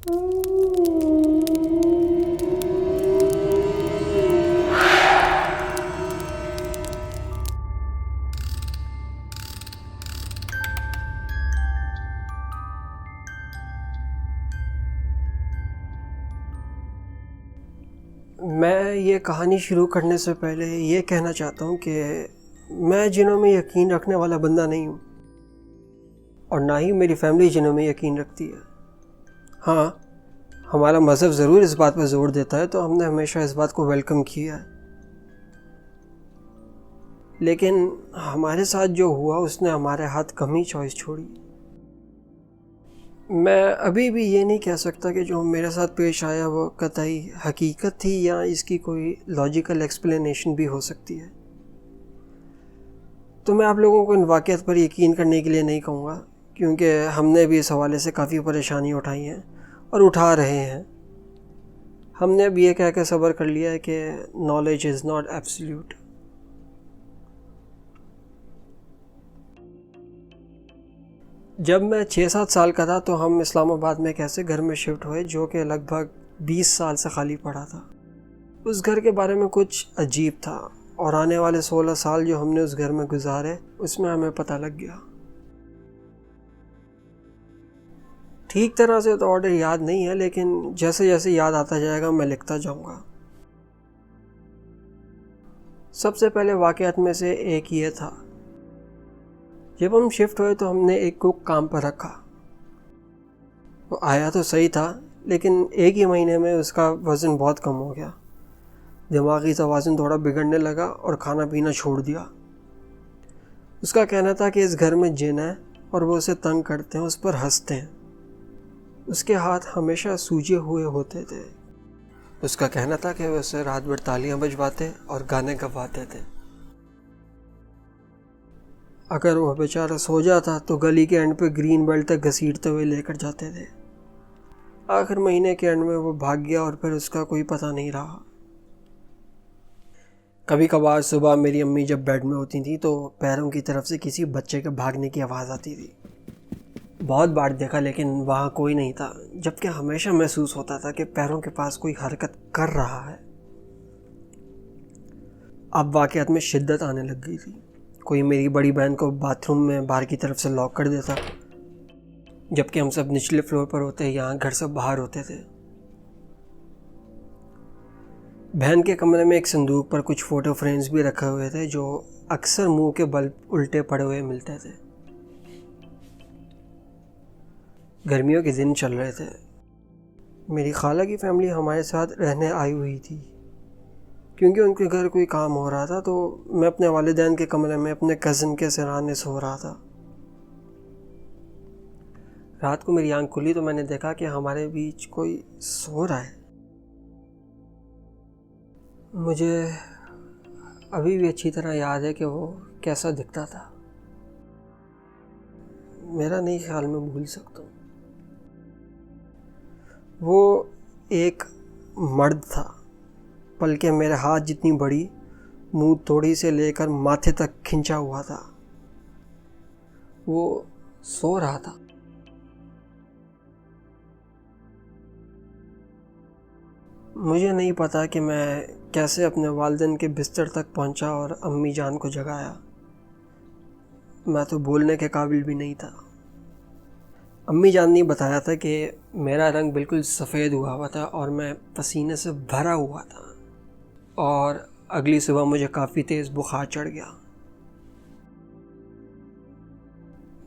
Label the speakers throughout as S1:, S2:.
S1: میں یہ کہانی شروع کرنے سے پہلے یہ کہنا چاہتا ہوں کہ میں جنوں میں یقین رکھنے والا بندہ نہیں ہوں، اور نہ ہی میری فیملی جنوں میں یقین رکھتی ہے۔ ہاں، ہمارا مذہب ضرور اس بات پر زور دیتا ہے، تو ہم نے ہمیشہ اس بات کو ویلکم کیا ہے، لیکن ہمارے ساتھ جو ہوا اس نے ہمارے ہاتھ کم ہی چوائس چھوڑی۔ میں ابھی بھی یہ نہیں کہہ سکتا کہ جو میرے ساتھ پیش آیا وہ قطعی حقیقت تھی یا اس کی کوئی لاجیکل ایکسپلینیشن بھی ہو سکتی ہے۔ تو میں آپ لوگوں کو ان واقعات پر یقین کرنے کے لیے نہیں کہوں گا، کیونکہ ہم نے بھی اس حوالے سے کافی پریشانی اٹھائی ہیں اور اٹھا رہے ہیں۔ ہم نے اب یہ کہہ کے صبر کر لیا ہے کہ نالج از ناٹ ایبسلیوٹ۔ جب میں 6-7 سال کا تھا تو ہم اسلام آباد میں ایک ایسے گھر میں شفٹ ہوئے جو کہ لگ بھگ 20 سال سے خالی پڑا تھا۔ اس گھر کے بارے میں کچھ عجیب تھا، اور آنے والے 16 سال جو ہم نے اس گھر میں گزارے اس میں ہمیں پتہ لگ گیا۔ ٹھیک طرح سے تو آرڈر یاد نہیں ہے، لیکن جیسے جیسے یاد آتا جائے گا میں لکھتا جاؤں گا۔ سب سے پہلے واقعات میں سے ایک یہ تھا، جب ہم شفٹ ہوئے تو ہم نے ایک کوک کام پر رکھا۔ وہ آیا تو صحیح تھا، لیکن ایک ہی مہینے میں اس کا وزن بہت کم ہو گیا، دماغی توازن تھوڑا بگڑنے لگا اور کھانا پینا چھوڑ دیا۔ اس کا کہنا تھا کہ اس گھر میں جن ہے اور وہ اسے تنگ کرتے ہیں، اس پر ہنستے ہیں۔ اس کے ہاتھ ہمیشہ سوجے ہوئے ہوتے تھے۔ اس کا کہنا تھا کہ وہ اسے رات بھر تالیاں بجواتے اور گانے گواتے تھے۔ اگر وہ بیچارہ سو جاتا تو گلی کے اینڈ پہ گرین بیلٹ تک گھسیٹتے ہوئے لے کر جاتے تھے۔ آخر مہینے کے اینڈ میں وہ بھاگ گیا اور پھر اس کا کوئی پتہ نہیں رہا۔ کبھی کبھار صبح میری امی جب بیڈ میں ہوتی تھیں تو پیروں کی طرف سے کسی بچے کے بھاگنے کی آواز آتی تھی۔ بہت بار دیکھا لیکن وہاں کوئی نہیں تھا، جبکہ ہمیشہ محسوس ہوتا تھا کہ پیروں کے پاس کوئی حرکت کر رہا ہے۔ اب واقعات میں شدت آنے لگ گئی تھی۔ کوئی میری بڑی بہن کو باتھ روم میں باہر کی طرف سے لاک کر دیتا، جبکہ ہم سب نچلے فلور پر ہوتے، یہاں گھر سے باہر ہوتے تھے۔ بہن کے کمرے میں ایک صندوق پر کچھ فوٹو فریمز بھی رکھے ہوئے تھے جو اکثر منہ کے بل الٹے پڑے ہوئے ملتے تھے۔ گرمیوں کے دن چل رہے تھے۔ میری خالہ کی فیملی ہمارے ساتھ رہنے آئی ہوئی تھی۔ کیونکہ ان کے گھر کوئی کام ہو رہا تھا تو میں اپنے والدین کے کمرے میں اپنے کزن کے سرانے سو رہا تھا۔ رات کو میری آنکھ کھلی تو میں نے دیکھا کہ ہمارے بیچ کوئی سو رہا ہے۔ مجھے ابھی بھی اچھی طرح یاد ہے کہ وہ کیسا دکھتا تھا۔ میرا نہیں خیال میں بھول سکتا ہوں۔ وہ ایک مرد تھا، بلکہ میرے ہاتھ جتنی بڑی، منہ توڑی سے لے کر ماتھے تک کھنچا ہوا تھا۔ وہ سو رہا تھا۔ مجھے نہیں پتا کہ میں کیسے اپنے والدین کے بستر تک پہنچا اور امی جان کو جگایا۔ میں تو بولنے کے قابل بھی نہیں تھا۔ امی جان نے بتایا تھا کہ میرا رنگ بالکل سفید ہوا تھا اور میں پسینے سے بھرا ہوا تھا، اور اگلی صبح مجھے کافی تیز بخار چڑھ گیا۔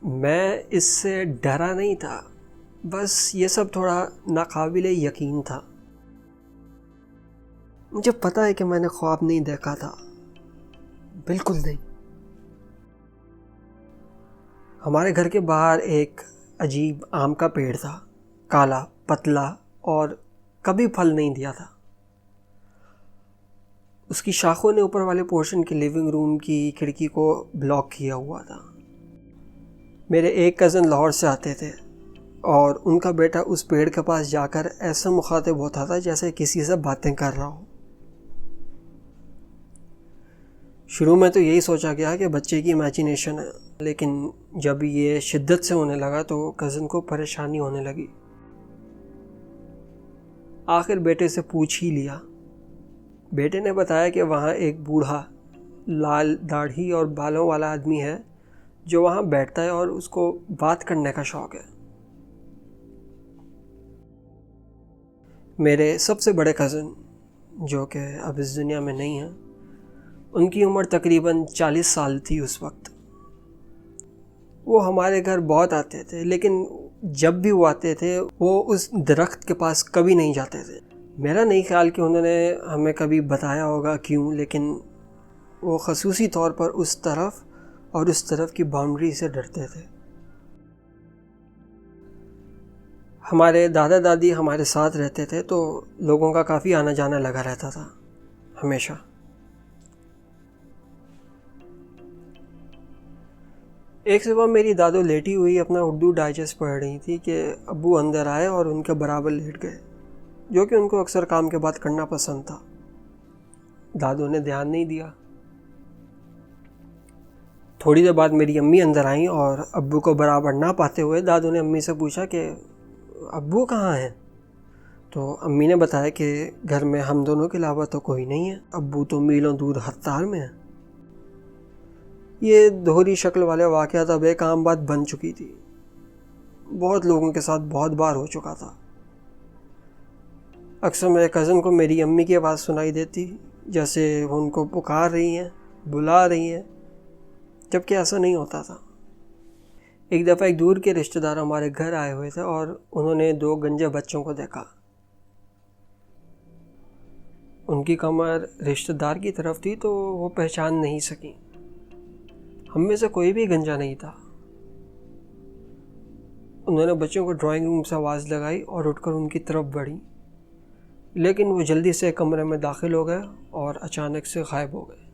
S1: میں اس سے ڈرا نہیں تھا، بس یہ سب تھوڑا ناقابل یقین تھا۔ مجھے پتہ ہے کہ میں نے خواب نہیں دیکھا تھا، بالکل نہیں۔ ہمارے گھر کے باہر ایک عجیب آم کا پیڑ تھا، کالا، پتلا اور کبھی پھل نہیں دیا تھا۔ اس کی شاخوں نے اوپر والے پورشن کی لیونگ روم کی کھڑکی کو بلاک کیا ہوا تھا۔ میرے ایک کزن لاہور سے آتے تھے اور ان کا بیٹا اس پیڑ کے پاس جا کر ایسا مخاطب ہوتا تھا جیسے کسی سے باتیں کر رہا ہو۔ شروع میں تو یہی سوچا گیا کہ بچے کی امیجنیشن ہے، لیکن جب یہ شدت سے ہونے لگا تو کزن کو پریشانی ہونے لگی۔ آخر بیٹے سے پوچھ ہی لیا۔ بیٹے نے بتایا کہ وہاں ایک بوڑھا لال داڑھی اور بالوں والا آدمی ہے جو وہاں بیٹھتا ہے اور اس کو بات کرنے کا شوق ہے۔ میرے سب سے بڑے کزن جو کہ اب اس دنیا میں نہیں ہیں، ان کی عمر تقریباً 40 سال تھی اس وقت۔ وہ ہمارے گھر بہت آتے تھے، لیکن جب بھی وہ آتے تھے وہ اس درخت کے پاس کبھی نہیں جاتے تھے۔ میرا نہیں خیال کہ انہوں نے ہمیں کبھی بتایا ہوگا کیوں، لیکن وہ خصوصی طور پر اس طرف اور اس طرف کی باؤنڈری سے ڈرتے تھے۔ ہمارے دادا دادی ہمارے ساتھ رہتے تھے تو لوگوں کا کافی آنا جانا لگا رہتا تھا ہمیشہ۔ ایک صبح میری دادو لیٹی ہوئی اپنا اردو ڈائجسٹ پڑھ رہی تھی کہ ابو اندر آئے اور ان کے برابر لیٹ گئے، جو کہ ان کو اکثر کام کے بعد کرنا پسند تھا۔ دادو نے دھیان نہیں دیا۔ تھوڑی دیر بعد میری امی اندر آئیں اور ابو کو برابر نہ پاتے ہوئے دادو نے امی سے پوچھا کہ ابو کہاں ہیں؟ تو امی نے بتایا کہ گھر میں ہم دونوں کے علاوہ تو کوئی نہیں ہے، ابو تو میلوں دور ہتار میں ہیں۔ یہ دوہری شکل والے واقعات اب ایک عام بات بن چکی تھی، بہت لوگوں کے ساتھ بہت بار ہو چکا تھا۔ اکثر میرے کزن کو میری امی کی آواز سنائی دیتی جیسے وہ ان کو پکار رہی ہیں، بلا رہی ہیں، جبکہ ایسا نہیں ہوتا تھا۔ ایک دفعہ ایک دور کے رشتہ دار ہمارے گھر آئے ہوئے تھے اور انہوں نے 2 گنجے بچوں کو دیکھا۔ ان کی کمر رشتہ دار کی طرف تھی تو وہ پہچان نہیں سکیں۔ ہم میں سے کوئی بھی گنجا نہیں تھا۔ انہوں نے بچوں کو ڈرائنگ روم سے آواز لگائی اور اٹھ کر ان کی طرف بڑھی، لیکن وہ جلدی سے کمرے میں داخل ہو گئے اور اچانک سے غائب ہو گئے۔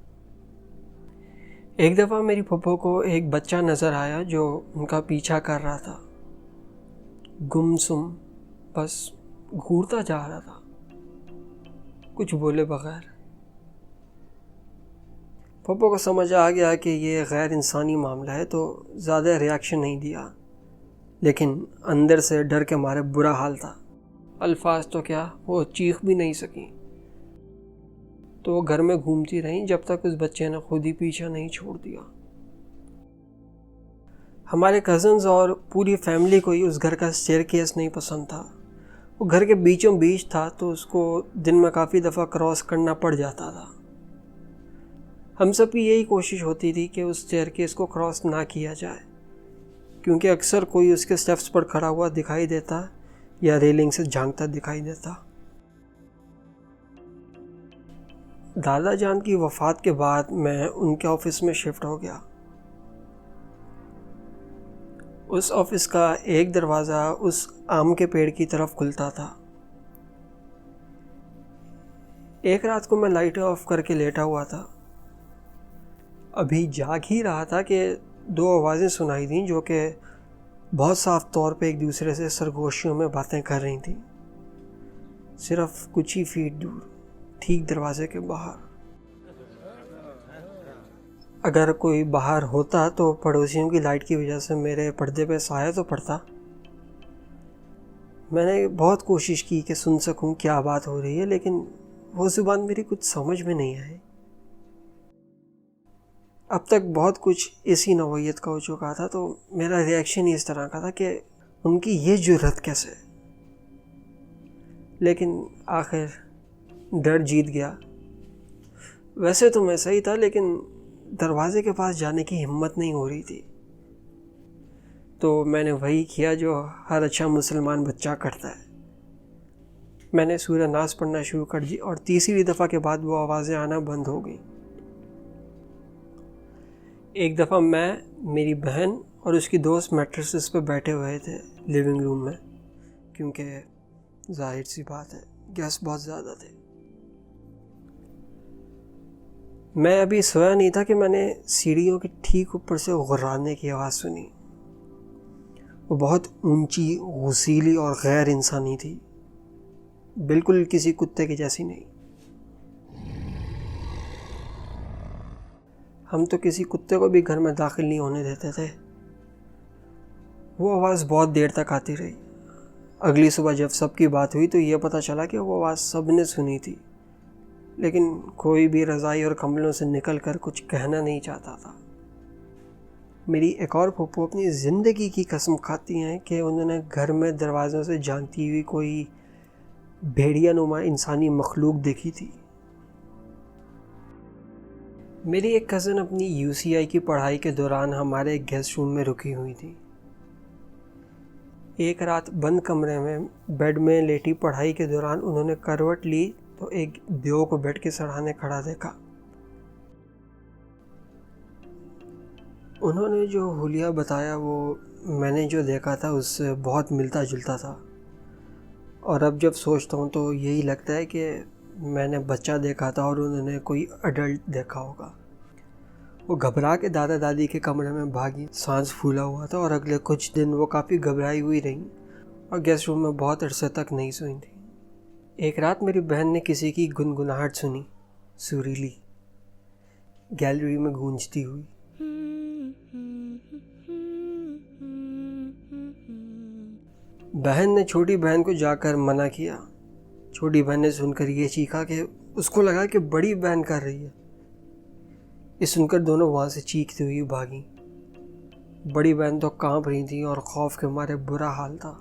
S1: ایک دفعہ میری پھپھو کو ایک بچہ نظر آیا جو ان کا پیچھا کر رہا تھا، گمسم، بس گھورتا جا رہا تھا کچھ بولے بغیر۔ پھپھو کو سمجھ آ گیا کہ یہ غیر انسانی معاملہ ہے تو زیادہ ریاکشن نہیں دیا، لیکن اندر سے ڈر کے مارے برا حال تھا۔ الفاظ تو کیا، وہ چیخ بھی نہیں سکیں۔ تو وہ گھر میں گھومتی رہیں جب تک اس بچے نے خود ہی پیچھا نہیں چھوڑ دیا۔ ہمارے کزنز اور پوری فیملی کو ہی اس گھر کا اسٹیئر کیس نہیں پسند تھا۔ وہ گھر کے بیچوں بیچ تھا تو اس کو دن میں کافی دفعہ کراس کرنا پڑ جاتا تھا۔ ہم سب کی یہی کوشش ہوتی تھی کہ اس اسٹیئر کیس کو کراس نہ کیا جائے، کیونکہ اکثر کوئی اس کے اسٹیپس پر کھڑا ہوا دکھائی دیتا یا ریلنگ سے جھانکتا دکھائی دیتا۔ دادا جان کی وفات کے بعد میں ان کے آفس میں شفٹ ہو گیا۔ اس آفس کا ایک دروازہ اس آم کے پیڑ کی طرف کھلتا تھا۔ ایک رات کو میں لائٹ آف کر کے لیٹا ہوا تھا، ابھی جاگ ہی رہا تھا کہ 2 آوازیں سنائی دیں جو کہ بہت صاف طور پہ ایک دوسرے سے سرگوشیوں میں باتیں کر رہی تھیں، صرف کچھ ہی فیٹ دور، ٹھیک دروازے کے باہر۔ اگر کوئی باہر ہوتا تو پڑوسیوں کی لائٹ کی وجہ سے میرے پردے پہ سایہ تو پڑتا۔ میں نے بہت کوشش کی کہ سن سکوں کیا بات ہو رہی ہے، لیکن وہ زبان میری کچھ سمجھ میں نہیں آئی۔ اب تک بہت کچھ اسی نوعیت کا ہو چکا تھا تو میرا ریاکشن ہی اس طرح کا تھا کہ ان کی یہ جرأت کیسے، لیکن آخر ڈر جیت گیا۔ ویسے تو میں صحیح تھا، لیکن دروازے کے پاس جانے کی ہمت نہیں ہو رہی تھی، تو میں نے وہی کیا جو ہر اچھا مسلمان بچہ کرتا ہے۔ میں نے سورہ ناس پڑھنا شروع کر دی اور تیسری دفعہ کے بعد وہ آوازیں آنا بند ہو گئیں۔ ایک دفعہ میں، میری بہن اور اس کی دوست میٹریسز پہ بیٹھے ہوئے تھے لیونگ روم میں، کیونکہ ظاہر سی بات ہے گیسٹ بہت زیادہ تھے۔ میں ابھی سویا نہیں تھا کہ میں نے سیڑھیوں کے ٹھیک اوپر سے غرانے کی آواز سنی۔ وہ بہت اونچی، غسیلی اور غیر انسانی تھی، بالکل کسی کتے کی جیسی نہیں۔ ہم تو کسی کتے کو بھی گھر میں داخل نہیں ہونے دیتے تھے۔ وہ آواز بہت دیر تک آتی رہی۔ اگلی صبح جب سب کی بات ہوئی تو یہ پتہ چلا کہ وہ آواز سب نے سنی تھی، لیکن کوئی بھی رضائی اور کمبلوں سے نکل کر کچھ کہنا نہیں چاہتا تھا۔ میری ایک اور پھپھو اپنی زندگی کی قسم کھاتی ہیں کہ انہوں نے گھر میں دروازوں سے جانتی ہوئی کوئی بھیڑیا نما انسانی مخلوق دیکھی تھی۔ میری ایک کزن اپنی UCI کی پڑھائی کے دوران ہمارے گیسٹ روم میں رکی ہوئی تھی۔ ایک رات بند کمرے میں بیڈ میں لیٹی پڑھائی کے دوران انہوں نے کروٹ لی تو ایک دیو کو بیڈ کے سرہانے کھڑا دیکھا۔ انہوں نے جو حلیہ بتایا وہ میں نے جو دیکھا تھا اس سے بہت ملتا جلتا تھا، اور اب جب سوچتا ہوں تو یہی لگتا ہے کہ میں نے بچہ دیکھا تھا اور انہوں نے کوئی ایڈلٹ دیکھا ہوگا۔ وہ گھبرا کے دادا دادی کے کمرے میں بھاگی، سانس پھولا ہوا تھا، اور اگلے کچھ دن وہ کافی گھبرائی ہوئی رہیں اور گیسٹ روم میں بہت عرصے تک نہیں سوئی تھیں۔ ایک رات میری بہن نے کسی کی گنگناہٹ سنی، سریلی، گیلری میں گونجتی ہوئی۔ بہن نے چھوٹی بہن کو جا کر منع کیا۔ چھوٹی بہن نے سن کر یہ چیخا کہ اس کو لگا کہ بڑی بہن کر رہی ہے۔ یہ سن کر دونوں وہاں سے چیختی ہوئی بھاگیں۔ بڑی بہن تو کانپ رہی تھی اور خوف کے مارے برا حال تھا۔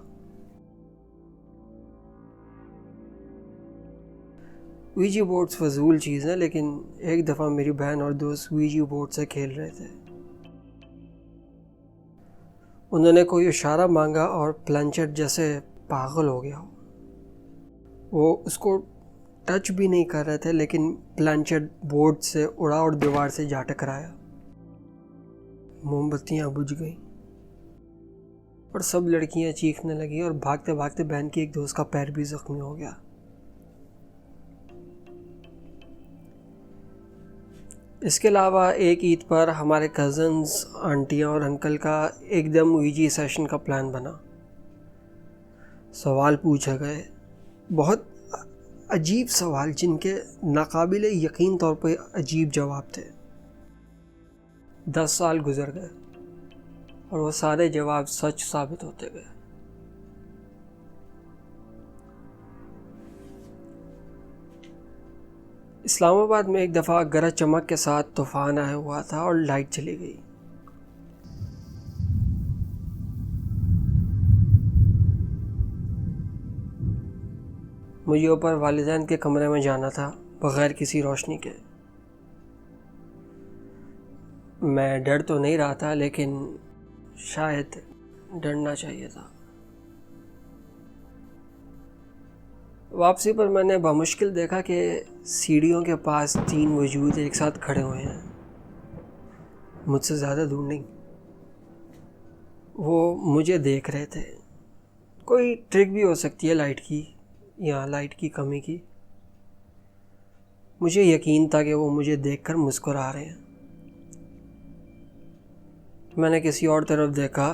S1: ویجی بورڈز فضول چیز ہیں، لیکن ایک دفعہ میری بہن اور دوست ویجی بورڈ سے کھیل رہے تھے۔ انہوں نے کوئی اشارہ مانگا اور پلنچٹ جیسے پاگل ہو گیا۔ وہ اس کو ٹچ بھی نہیں کر رہے تھے، لیکن پلنچٹ بورڈ سے اڑا اور دیوار سے جا ٹکرایا۔ موم بتیاں بجھ گئیں اور سب لڑکیاں چیخنے لگیں، اور بھاگتے بھاگتے بہن کی ایک دوست کا پیر بھی زخمی ہو گیا۔ اس کے علاوہ ایک عید پر ہمارے کزنز، آنٹیاں اور انکل کا ایک دم ویجی سیشن کا پلان بنا۔ سوال پوچھے گئے، بہت عجیب سوال جن کے ناقابل یقین طور پہ عجیب جواب تھے۔ 10 سال گزر گئے اور وہ سارے جواب سچ ثابت ہوتے گئے۔ اسلام آباد میں ایک دفعہ گرج چمک کے ساتھ طوفان آیا ہوا تھا اور لائٹ چلی گئی۔ مجھے اوپر والدین کے کمرے میں جانا تھا بغیر کسی روشنی کے۔ میں ڈر تو نہیں رہا تھا، لیکن شاید ڈرنا چاہیے تھا۔ واپسی پر میں نے بمشکل دیکھا کہ سیڑھیوں کے پاس 3 وجود ایک ساتھ کھڑے ہوئے ہیں، مجھ سے زیادہ دور نہیں۔ وہ مجھے دیکھ رہے تھے۔ کوئی ٹرک بھی ہو سکتی ہے لائٹ کی یا لائٹ کی کمی کی۔ مجھے یقین تھا کہ وہ مجھے دیکھ کر مسکرا رہے ہیں۔ میں نے کسی اور طرف دیکھا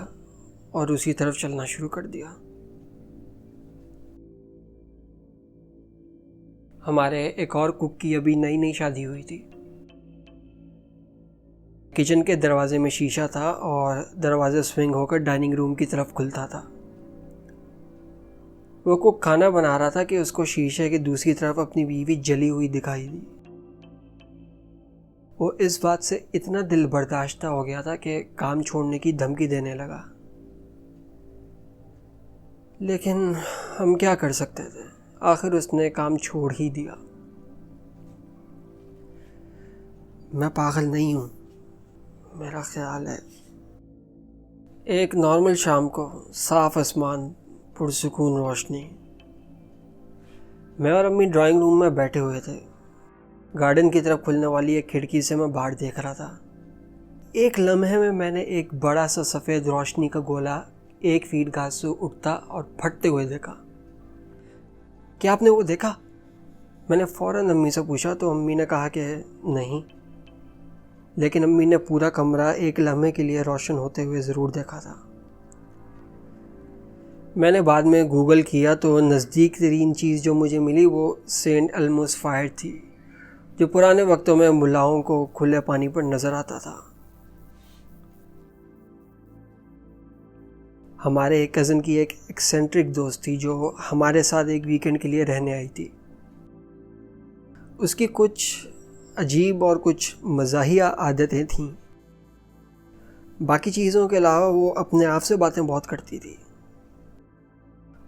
S1: اور اسی طرف چلنا شروع کر دیا۔ ہمارے ایک اور کک کی ابھی نئی نئی شادی ہوئی تھی۔ کچن کے دروازے میں شیشہ تھا اور دروازہ سوئنگ ہو کر ڈائننگ روم کی طرف کھلتا تھا۔ وہ کک کھانا بنا رہا تھا کہ اس کو شیشے کی دوسری طرف اپنی بیوی جلی ہوئی دکھائی دی۔ وہ اس بات سے اتنا دل برداشتہ ہو گیا تھا کہ کام چھوڑنے کی دھمکی دینے لگا، لیکن ہم کیا کر سکتے تھے؟ آخر اس نے کام چھوڑ ہی دیا۔ میں پاگل نہیں ہوں، میرا خیال ہے۔ ایک نارمل شام کو، صاف آسمان، پرسکون روشنی، میں اور امی ڈرائنگ روم میں بیٹھے ہوئے تھے۔ گارڈن کی طرف کھلنے والی ایک کھڑکی سے میں باہر دیکھ رہا تھا۔ ایک لمحے میں نے ایک بڑا سا سفید روشنی کا گولا 1 فیٹ گھاس سے اٹھتا اور پھٹتے ہوئے دیکھا۔ کیا آپ نے وہ دیکھا؟ میں نے فوراً امی سے پوچھا تو امی نے کہا کہ نہیں، لیکن امی نے پورا کمرہ ایک لمحے کے لیے روشن ہوتے ہوئے ضرور دیکھا تھا۔ میں نے بعد میں گوگل کیا تو نزدیک ترین چیز جو مجھے ملی وہ سینٹ ایلموس فائر تھی، جو پرانے وقتوں میں ملاؤں کو کھلے پانی پر نظر آتا تھا۔ ہمارے ایک کزن کی ایک ایکسینٹرک دوست تھی جو ہمارے ساتھ ایک ویکینڈ کے لیے رہنے آئی تھی. اس کی کچھ عجیب اور کچھ مزاحیہ عادتیں تھیں. باقی چیزوں کے علاوہ وہ اپنے آپ سے باتیں بہت کرتی تھی.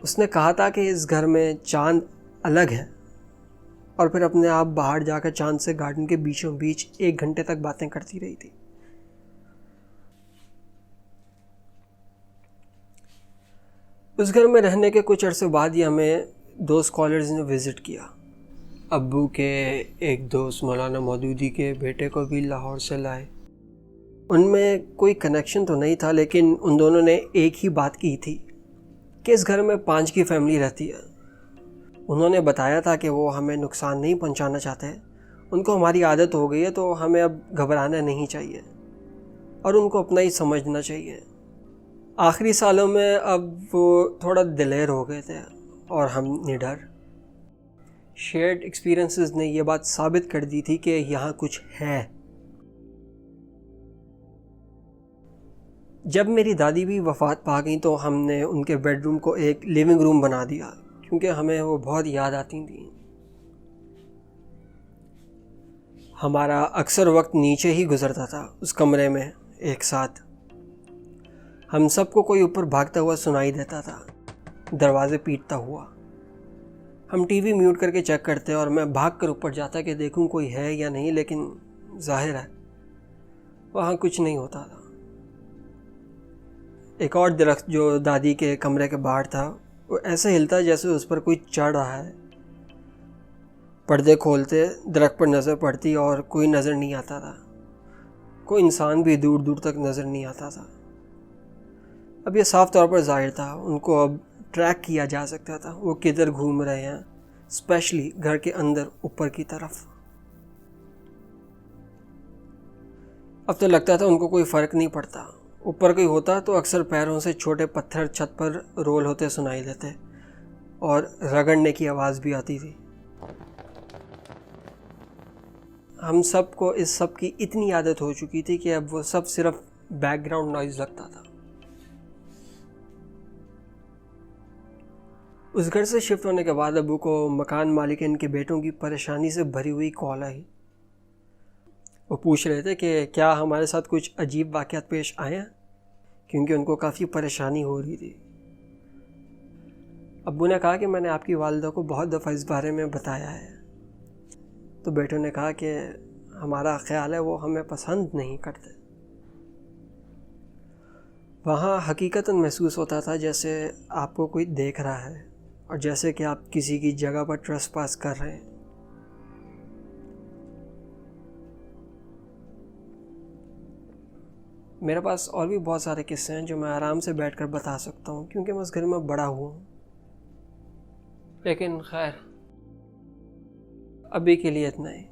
S1: اس نے کہا تھا کہ اس گھر میں چاند الگ ہے، اور پھر اپنے آپ باہر جا کر چاند سے گارڈن کے بیچوں بیچ 1 گھنٹے تک باتیں کرتی رہی تھی. اس گھر میں رہنے کے کچھ عرصے بعد ہی ہمیں 2 اسکالرز نے وزٹ کیا. ابو کے ایک دوست مولانا مودودی کے بیٹے کو بھی لاہور سے لائے. ان میں کوئی کنیکشن تو نہیں تھا، لیکن ان دونوں نے ایک ہی بات کی تھی کہ اس گھر میں 5 کی فیملی رہتی ہے. انہوں نے بتایا تھا کہ وہ ہمیں نقصان نہیں پہنچانا چاہتے. ان کو ہماری عادت ہو گئی ہے تو ہمیں اب گھبرانا نہیں چاہیے اور ان کو اپنا ہی سمجھنا چاہیے. آخری سالوں میں اب وہ تھوڑا دلیر ہو گئے تھے اور ہم نڈر. شیئرڈ ایکسپیرینسز نے یہ بات ثابت کر دی تھی کہ یہاں کچھ ہے. جب میری دادی بھی وفات پا گئیں تو ہم نے ان کے بیڈ روم کو ایک لیونگ روم بنا دیا، کیونکہ ہمیں وہ بہت یاد آتی تھیں. ہمارا اکثر وقت نیچے ہی گزرتا تھا اس کمرے میں ایک ساتھ. ہم سب کو کوئی اوپر بھاگتا ہوا سنائی دیتا تھا، دروازے پیٹتا ہوا. ہم ٹی وی میوٹ کر کے چیک کرتے اور میں بھاگ کر اوپر جاتا کہ دیکھوں کوئی ہے یا نہیں، لیکن ظاہر ہے وہاں کچھ نہیں ہوتا تھا. ایک اور درخت جو دادی کے کمرے کے باہر تھا وہ ایسے ہلتا جیسے اس پر کوئی چڑھ رہا ہے. پردے کھولتے درخت پر نظر پڑتی اور کوئی نظر نہیں آتا تھا. کوئی انسان بھی دور دور تک نظر نہیں آتا تھا. اب یہ صاف طور پر ظاہر تھا ان کو اب ٹریک کیا جا سکتا تھا. وہ کدھر گھوم رہے ہیں، اسپیشلی گھر کے اندر اوپر کی طرف. اب تو لگتا تھا ان کو کوئی فرق نہیں پڑتا. اوپر کوئی ہوتا تو اکثر پیروں سے چھوٹے پتھر چھت پر رول ہوتے سنائی دیتے اور رگڑنے کی آواز بھی آتی تھی. ہم سب کو اس سب کی اتنی عادت ہو چکی تھی کہ اب وہ سب صرف بیک گراؤنڈ نوائز لگتا تھا. اس گھر سے شفٹ ہونے کے بعد ابو کو مکان مالکین کے بیٹوں کی پریشانی سے بھری ہوئی کال آئی. وہ پوچھ رہے تھے کہ کیا ہمارے ساتھ کچھ عجیب واقعات پیش آئے ہیں، کیونکہ ان کو کافی پریشانی ہو رہی تھی. ابو نے کہا کہ میں نے آپ کی والدہ کو بہت دفعہ اس بارے میں بتایا ہے. تو بیٹوں نے کہا کہ ہمارا خیال ہے وہ ہمیں پسند نہیں کرتے. وہاں حقیقتاً محسوس ہوتا تھا جیسے آپ کو کوئی دیکھ رہا ہے اور جیسے کہ آپ کسی کی جگہ پر ٹریس پاس کر رہے ہیں. میرے پاس اور بھی بہت سارے قصے ہیں جو میں آرام سے بیٹھ کر بتا سکتا ہوں، کیونکہ میں اس گھر میں بڑا ہوا ہوں. لیکن خیر ابھی کے لیے اتنا ہی.